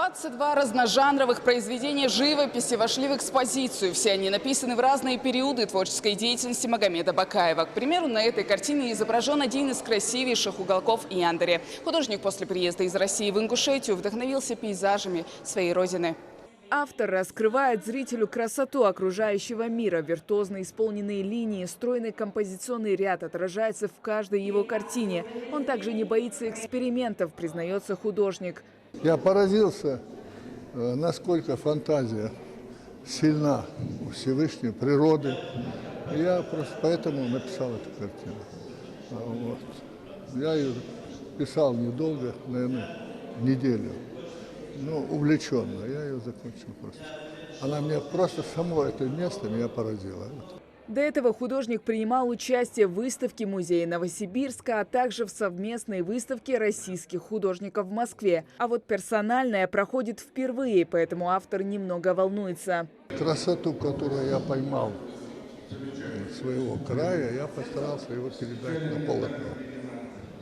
22 разножанровых произведения живописи вошли в экспозицию. Все они написаны в разные периоды творческой деятельности Магомеда Бакаева. К примеру, на этой картине изображен один из красивейших уголков Яндыре. Художник после приезда из России в Ингушетию вдохновился пейзажами своей родины. Автор раскрывает зрителю красоту окружающего мира. Виртуозно исполненные линии, стройный композиционный ряд отражается в каждой его картине. Он также не боится экспериментов, признается художник. Я поразился, насколько фантазия сильна у Всевышней природы. Я просто поэтому написал эту картину. Вот. Я ее писал недолго, наверное, неделю. Ну, увлеченно. Я ее закончил просто. Она мне просто, само это место меня поразило. До этого художник принимал участие в выставке музея Новосибирска, а также в совместной выставке российских художников в Москве. А вот персональная проходит впервые, поэтому автор немного волнуется. Красоту, которую я поймал своего края, я постарался его передать на полотно.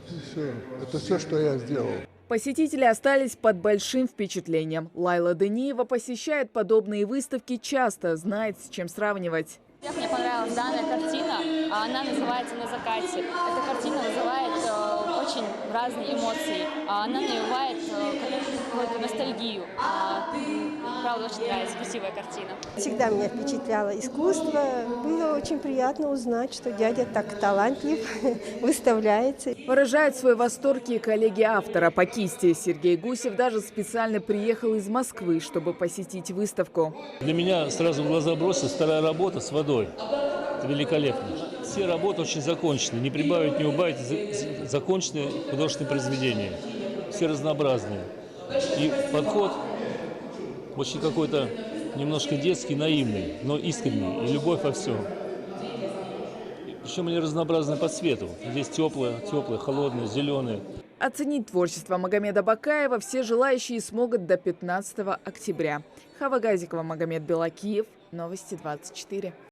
И все. Это все, что я сделал. Посетители остались под большим впечатлением. Лайла Дениева посещает подобные выставки часто, знает, с чем сравнивать. Мне понравилась данная картина, она называется «На закате». Эта картина вызывает очень разные эмоции, она навевает какую-то ностальгию. Правда, очень нравится, красивая картина. Всегда меня впечатляло искусство. Было очень приятно узнать, что дядя так талантлив, выставляется. Выражает свой восторг и коллеги автора по кисти. Сергей Гусев даже специально приехал из Москвы, чтобы посетить выставку. Для меня сразу в глаза бросилась вторая работа с водой. Это великолепно. Все работы очень закончены. Не прибавить, не убавить. Законченные художественные произведения. Все разнообразные. И подход очень какой-то немножко детский, наивный, но искренний. И любовь во всем. Причем они разнообразны по цвету. Здесь теплое, холодное, зеленое. Оценить творчество Магомеда Бакаева все желающие смогут до 15 октября. Хава Газикова, Магомед Белакиев. Новости 24.